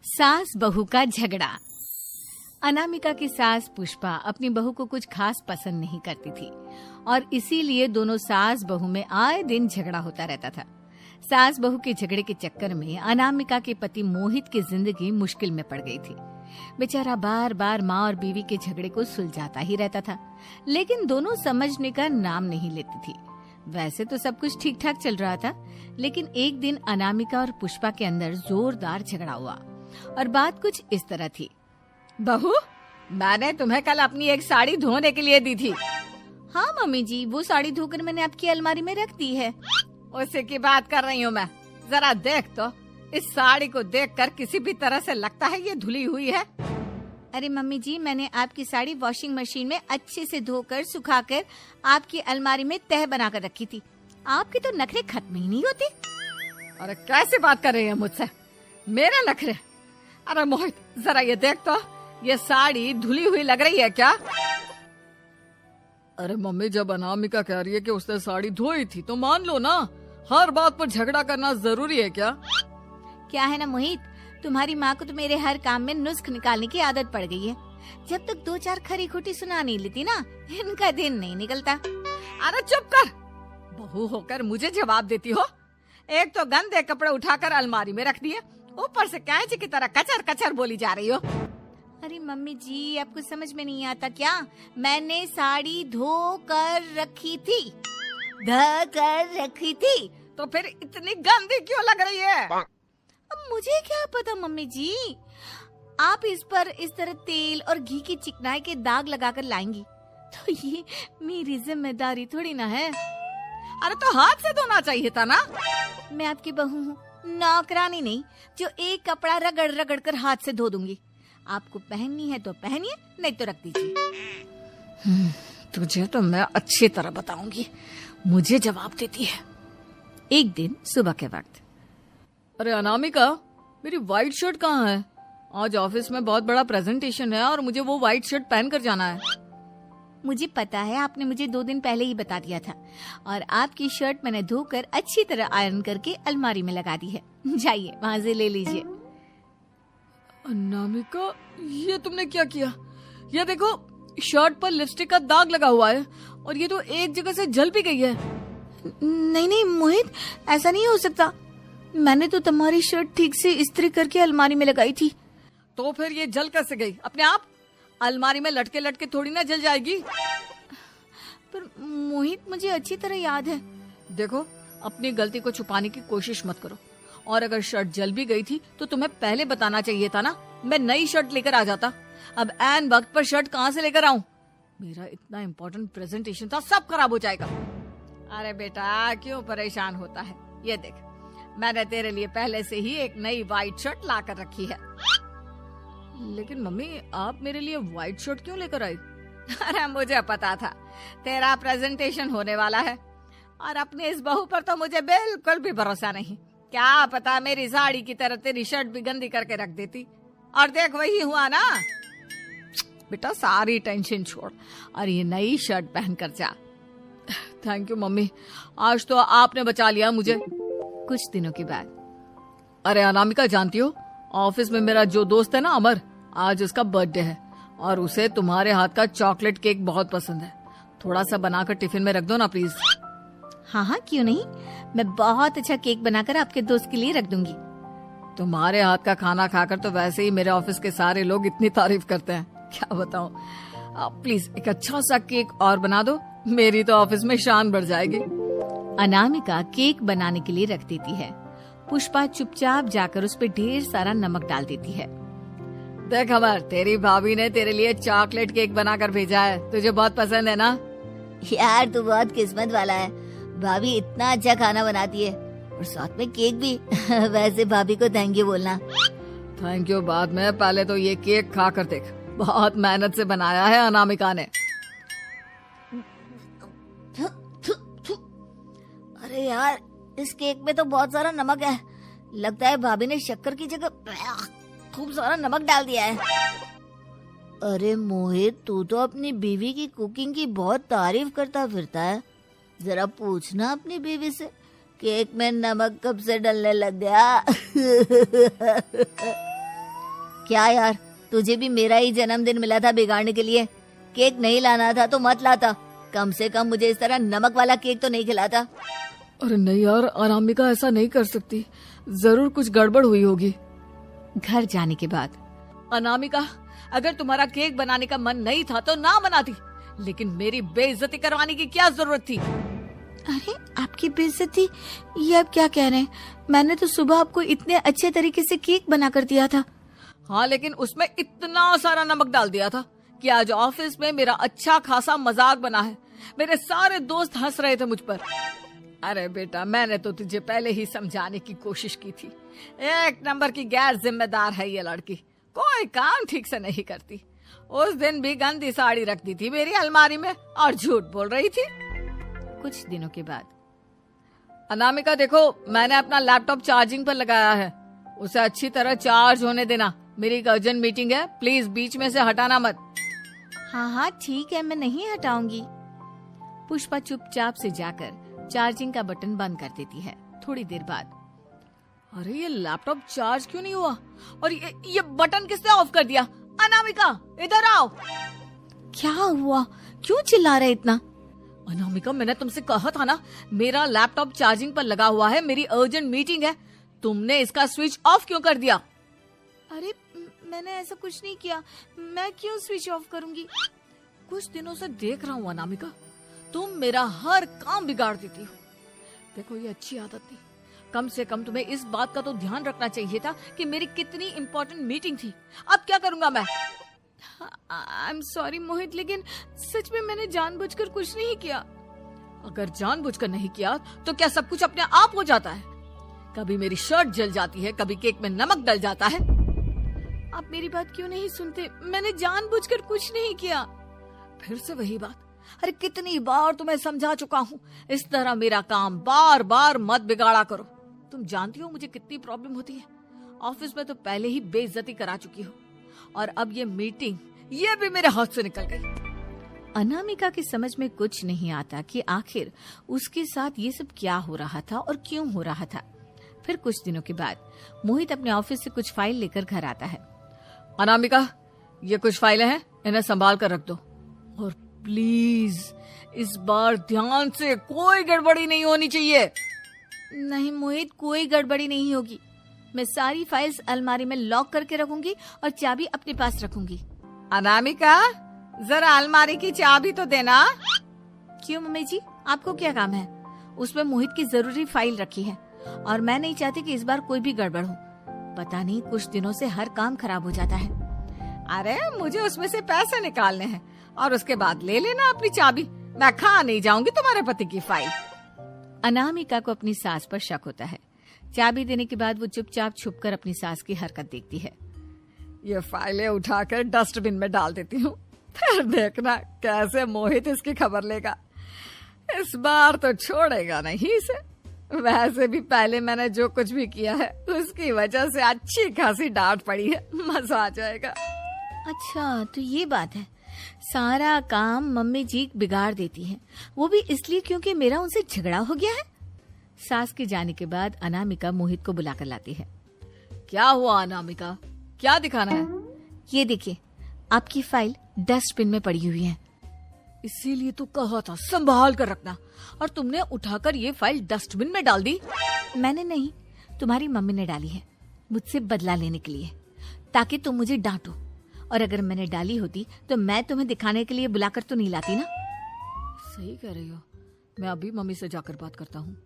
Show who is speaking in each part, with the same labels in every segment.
Speaker 1: सास बहू का झगड़ा। अनामिका की सास पुष्पा अपनी बहू को कुछ खास पसंद नहीं करती थी और इसीलिए दोनों सास बहू में आए दिन झगड़ा होता रहता था। सास बहू के झगड़े के चक्कर में अनामिका के पति मोहित की जिंदगी मुश्किल में पड़ गई थी। बेचारा बार बार माँ और बीवी के झगड़े को सुलझाता ही रहता था, लेकिन दोनों समझने का नाम नहीं लेती थी। वैसे तो सब कुछ ठीक ठाक चल रहा था, लेकिन एक दिन अनामिका और पुष्पा के अंदर जोरदार झगड़ा हुआ और बात कुछ इस तरह थी।
Speaker 2: बहू, मैंने तुम्हें कल अपनी एक साड़ी धोने के लिए दी थी।
Speaker 1: हाँ मम्मी जी, वो साड़ी धोकर मैंने आपकी अलमारी में रख दी है।
Speaker 2: उसी की बात कर रही हूँ मैं। जरा देख तो, इस साड़ी को देखकर किसी भी तरह से लगता है ये धुली हुई है।
Speaker 1: अरे मम्मी जी, मैंने आपकी साड़ी वॉशिंग मशीन में अच्छे से धोकर सुखाकर आपकी अलमारी में तह बनाकर रखी थी। आपके तो नखरे खत्म ही नहीं होते।
Speaker 2: अरे कैसे बात कर रही है मुझसे? मेरे नखरे? अरे मोहित, जरा ये देख तो, ये साड़ी धुली हुई लग रही है क्या? अरे मम्मी, जब अनामिका कह रही है कि उसने साड़ी धोई थी तो मान लो ना। हर बात पर झगड़ा करना जरूरी है क्या?
Speaker 1: क्या है ना मोहित, तुम्हारी माँ को तो मेरे हर काम में नुस्ख निकालने की आदत पड़ गई है। जब तक दो चार खरी खोटी सुना नहीं लेती ना, इनका दिन नहीं निकलता।
Speaker 2: अरे चुप कर, बहू होकर मुझे जवाब देती हो। एक तो गंदे कपड़े उठाकर अलमारी में रख दिए, ऊपर से कैंची की तरह कचर कचर बोली जा रही हो।
Speaker 1: अरे मम्मी जी, आपको समझ में नहीं आता क्या? मैंने साड़ी धो कर रखी थी।
Speaker 2: तो फिर इतनी गंदी क्यों लग रही है?
Speaker 1: अब मुझे क्या पता मम्मी जी, आप इस पर इस तरह तेल और घी की चिकनाई के दाग लगाकर लाएंगी तो ये मेरी जिम्मेदारी थोड़ी ना है।
Speaker 2: अरे तो हाथ से धोना चाहिए था ना।
Speaker 1: मैं आपकी बहू हूँ, नौकरानी नहीं जो एक कपड़ा रगड़ रगड़ कर हाथ से धो दूंगी। आपको पहननी है तो पहनिए, नहीं तो रख दीजिए।
Speaker 2: तुझे तो मैं अच्छी तरह बताऊंगी, मुझे जवाब देती है।
Speaker 1: एक दिन सुबह के वक्त,
Speaker 2: अरे अनामिका, मेरी व्हाइट शर्ट कहाँ है? आज ऑफिस में बहुत बड़ा प्रेजेंटेशन है और मुझे वो व्हाइट शर्ट पहन कर जाना है।
Speaker 1: मुझे पता है, आपने मुझे 2 दिन पहले ही बता दिया था और आपकी शर्ट मैंने धोकर अच्छी तरह आयरन करके अलमारी में लगा दी है। जाइए वहाँ से ले लीजिए।
Speaker 2: अनामिका, ये तुमने क्या किया? ये देखो, शर्ट पर लिपस्टिक का दाग लगा हुआ है और ये तो एक जगह से जल भी गई है।
Speaker 1: नहीं नहीं मोहित, ऐसा नहीं हो सकता। मैंने तो तुम्हारी शर्ट ठीक से इस्त्री करके अलमारी में लगाई थी।
Speaker 2: तो फिर ये जल कैसे गई? अपने आप अलमारी में लटके लटके थोड़ी ना जल जाएगी।
Speaker 1: पर मोहित, मुझे अच्छी तरह याद है।
Speaker 2: देखो, अपनी गलती को छुपाने की कोशिश मत करो। और अगर शर्ट जल भी गई थी तो तुम्हें पहले बताना चाहिए था ना। मैं नई शर्ट लेकर आ जाता। अब ऐन वक्त पर शर्ट कहाँ से लेकर आऊं? मेरा इतना इम्पोर्टेंट प्रेजेंटेशन था, सब खराब हो जाएगा। अरे बेटा, क्यों परेशान होता है? ये देख, मैंने तेरे लिए पहले से ही एक नई व्हाइट शर्ट ला कर रखी है। लेकिन मम्मी, आप मेरे लिए व्हाइट शर्ट क्यों लेकर आई? अरे मुझे पता था तेरा प्रेजेंटेशन होने वाला है और अपनी इस बहू पर तो मुझे बिल्कुल भी भरोसा नहीं। क्या पता मेरी साड़ी की तरह तेरी शर्ट भी गंदी करके रख देती। और देख, वही हुआ ना। बेटा, सारी टेंशन छोड़ और ये नई शर्ट पहन कर जा। थैंक यू मम्मी, आज तो आपने बचा लिया मुझे।
Speaker 1: कुछ दिनों के बाद,
Speaker 2: अरे अनामिका, जानती हो, ऑफिस में मेरा जो दोस्त है ना अमर, आज उसका बर्थडे है और उसे तुम्हारे हाथ का चॉकलेट केक बहुत पसंद है। थोड़ा सा बनाकर टिफिन में रख दो ना प्लीज।
Speaker 1: हाँ हाँ, क्यों नहीं, मैं बहुत अच्छा केक बनाकर आपके दोस्त के लिए रख दूंगी।
Speaker 2: तुम्हारे हाथ का खाना खाकर तो वैसे ही मेरे ऑफिस के सारे लोग इतनी तारीफ करते हैं, क्या बताऊं। प्लीज एक अच्छा सा केक और बना दो, मेरी तो ऑफिस में शान बढ़ जाएगी।
Speaker 1: अनामिका केक बनाने के लिए रख देती है। पुष्पा चुपचाप जाकर उस पे ढेर सारा नमक डाल देती है।
Speaker 2: देख अमर, तेरी भाभी ने तेरे लिए चॉकलेट केक बनाकर भेजा है, तुझे बहुत पसंद है ना?
Speaker 1: यार, तू बहुत किस्मत वाला है, भाभी इतना अच्छा खाना बनाती है और साथ में केक भी। वैसे भाभी को थैंक यू बोलना।
Speaker 2: थैंक यू बाद में, पहले तो ये केक खा कर देख। बहुत मेहनत से बनाया है अनामिका ने।
Speaker 1: अरे यार, इस केक में तो बहुत सारा नमक है। लगता है भाभी ने शक्कर की जगह खूब सारा नमक डाल दिया है। अरे मोहित, तू तो अपनी बीवी की कुकिंग की बहुत तारीफ करता फिरता है। जरा पूछना अपनी बीवी से, केक में नमक कब से डलने लग गया। क्या यार, तुझे भी मेरा ही जन्मदिन मिला था बिगाड़ने के लिए। केक नहीं लाना था तो मत लाता, कम से कम मुझे इस तरह नमक वाला केक तो नहीं खिलाता।
Speaker 2: अरे नहीं यार, अनामिका ऐसा नहीं कर सकती, जरूर कुछ गड़बड़ हुई होगी।
Speaker 1: घर जाने के बाद,
Speaker 2: अनामिका, अगर तुम्हारा केक बनाने का मन नहीं था तो ना बनाती, लेकिन मेरी बेइज्जती करवाने की क्या जरूरत थी?
Speaker 1: अरे आपकी बेइज्जती, ये आप क्या कह रहे हैं? मैंने तो सुबह आपको इतने अच्छे तरीके से केक बना कर दिया था।
Speaker 2: हाँ, लेकिन उसमें इतना सारा नमक डाल दिया था कि आज ऑफिस में मेरा अच्छा खासा मजाक बना है। मेरे सारे दोस्त हंस रहे थे मुझ पर। अरे बेटा, मैंने तो तुझे पहले ही समझाने की कोशिश की थी। एक नंबर की गैर जिम्मेदार है ये लड़की, कोई काम ठीक से नहीं करती। उस दिन भी गंदी साड़ी रख दी थी मेरी अलमारी में और झूठ बोल रही थी।
Speaker 1: कुछ दिनों के बाद,
Speaker 2: अनामिका देखो, मैंने अपना लैपटॉप चार्जिंग पर लगाया है, उसे अच्छी तरह चार्ज होने देना। मेरी एक अर्जेंट मीटिंग है, प्लीज बीच में से हटाना मत।
Speaker 1: हाँ हाँ ठीक है, मैं नहीं हटाऊंगी। पुष्पा चुपचाप से जाकर चार्जिंग का बटन बंद कर देती है। थोड़ी देर बाद,
Speaker 2: अरे ये लैपटॉप चार्ज क्यों नहीं हुआ? और ये बटन किसने ऑफ कर दिया? अनामिका, इधर आओ।
Speaker 1: क्या हुआ? क्यों चिल्ला रहे इतना?
Speaker 2: अनामिका, मैंने तुमसे कहा था ना, मेरा लैपटॉप चार्जिंग पर लगा हुआ है, मेरी अर्जेंट मीटिंग है। तुमने इसका स्विच ऑफ क्यों कर दिया?
Speaker 1: अरे मैंने ऐसा कुछ नहीं किया, मैं क्यों स्विच ऑफ करूंगी?
Speaker 2: कुछ दिनों से देख रहा हूँ अनामिका, तुम मेरा हर काम बिगाड़ देती हो। देखो, ये अच्छी आदत नहीं। कम से कम तुम्हें इस बात का तो ध्यान रखना चाहिए था कि मेरी कितनी इम्पोर्टेंट मीटिंग थी। अब क्या करूंगा मैं?
Speaker 1: आई एम सॉरी मोहित, लेकिन सच में मैंने जानबूझकर कुछ नहीं किया।
Speaker 2: अगर जानबूझकर नहीं किया तो क्या सब कुछ अपने आप हो जाता है? कभी मेरी शर्ट जल जाती है, कभी केक में नमक डल जाता है।
Speaker 1: आप मेरी बात क्यों नहीं सुनते? मैंने जानबूझकर कुछ नहीं किया।
Speaker 2: फिर से वही बात। अरे कितनी बार तुम्हें समझा चुका हूँ, इस तरह मेरा काम बार बार मत बिगाड़ा करो। तुम जानती हो मुझे कितनी प्रॉब्लम होती है। ऑफिस में तो पहले ही बेइज्जती करा चुकी हो, और अब ये मीटिंग, ये भी मेरे हाथ से निकल गई।
Speaker 1: अनामिका की समझ में कुछ नहीं आता कि आखिर उसके साथ ये सब क्या हो रहा था और क्यों हो रहा था। फिर कुछ दिनों के बाद मोहित अपने ऑफिस से कुछ फाइल लेकर घर आता है।
Speaker 2: अनामिका, ये कुछ फाइलें हैं, इन्हें संभाल कर रख दो, और प्लीज इस बार ध्यान से, कोई गड़बड़ी नहीं होनी चाहिए।
Speaker 1: नहीं मोहित, कोई गड़बड़ी नहीं होगी। मैं सारी फाइल्स अलमारी में लॉक करके रखूंगी और चाबी अपने पास रखूंगी।
Speaker 2: अनामिका, जरा अलमारी की चाबी तो देना।
Speaker 1: क्यों मम्मी जी, आपको क्या काम है? उसमें मोहित की जरूरी फाइल रखी है और मैं नहीं चाहती कि इस बार कोई भी गड़बड़ हो। पता नहीं कुछ दिनों से हर काम खराब हो जाता है।
Speaker 2: अरे मुझे उसमें से पैसे निकालने हैं और उसके बाद ले लेना अपनी चाबी। मैं खा नहीं जाऊंगी तुम्हारे पति की फाइल।
Speaker 1: अनामिका को अपनी सास पर शक होता है। चाबी देने के बाद वो चुपचाप छुपकर अपनी सास की हरकत देखती है।
Speaker 2: ये फाइलें उठाकर डस्टबिन में डाल देती हूँ, फिर देखना कैसे मोहित इसकी खबर लेगा। इस बार तो छोड़ेगा नहीं इसे। वैसे भी पहले मैंने जो कुछ भी किया है उसकी वजह से अच्छी खासी डांट पड़ी है, मजा आ जाएगा।
Speaker 1: अच्छा, तो ये बात है। सारा काम मम्मी जी बिगाड़ देती है, वो भी इसलिए क्योंकि मेरा उनसे झगड़ा हो गया है। सास के जाने के बाद अनामिका मोहित को बुलाकर लाती है।
Speaker 2: क्या हुआ अनामिका, क्या दिखाना है?
Speaker 1: ये देखिए, आपकी फाइल डस्टबिन में पड़ी हुई है।
Speaker 2: इसीलिए तो कहा था संभाल कर रखना, और तुमने उठाकर ये फाइल डस्टबिन में डाल दी।
Speaker 1: मैंने नहीं, तुम्हारी मम्मी ने डाली है, मुझसे बदला लेने के लिए, ताकि तुम मुझे डांटो। और अगर मैंने डाली होती तो मैं तुम्हें दिखाने के लिए बुलाकर तो नहीं लाती ना।
Speaker 2: सही कह रही हो, मैं अभी मम्मी से जाकर बात करता हूँ।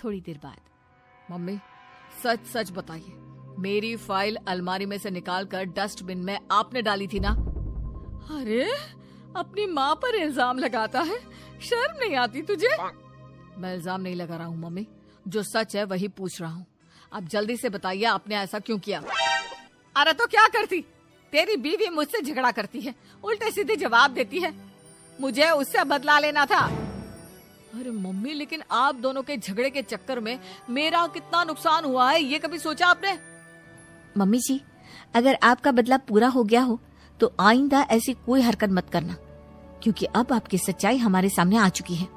Speaker 1: थोड़ी देर बाद,
Speaker 2: मम्मी सच सच बताइए, मेरी फाइल अलमारी में से निकालकर डस्टबिन में आपने डाली थी ना? अरे अपनी माँ पर इल्जाम लगाता है, शर्म नहीं आती तुझे? मैं इल्जाम नहीं लगा रहा हूँ मम्मी, जो सच है वही पूछ रहा हूँ। अब जल्दी से बताइए आपने ऐसा क्यों किया? अरे तो क्या करती, तेरी बीवी मुझसे झगड़ा करती है, उल्टे सीधे जवाब देती है, मुझे उससे बदला लेना था। अरे मम्मी, लेकिन आप दोनों के झगड़े के चक्कर में मेरा कितना नुकसान हुआ है, ये कभी सोचा आपने?
Speaker 1: मम्मी जी, अगर आपका बदला पूरा हो गया हो तो आइंदा ऐसी कोई हरकत मत करना, क्योंकि अब आपकी सच्चाई हमारे सामने आ चुकी है।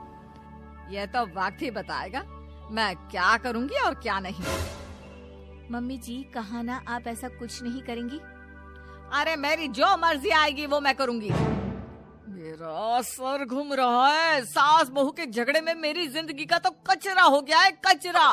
Speaker 2: यह तो वक्त ही बताएगा मैं क्या करूंगी और क्या नहीं।
Speaker 1: मम्मी जी, कहा ना आप ऐसा कुछ नहीं करेंगी।
Speaker 2: अरे मेरी जो मर्जी आएगी वो मैं करूंगी। मेरा सर घूम रहा है। सास बहू के झगड़े में मेरी जिंदगी का तो कचरा हो गया है, कचरा।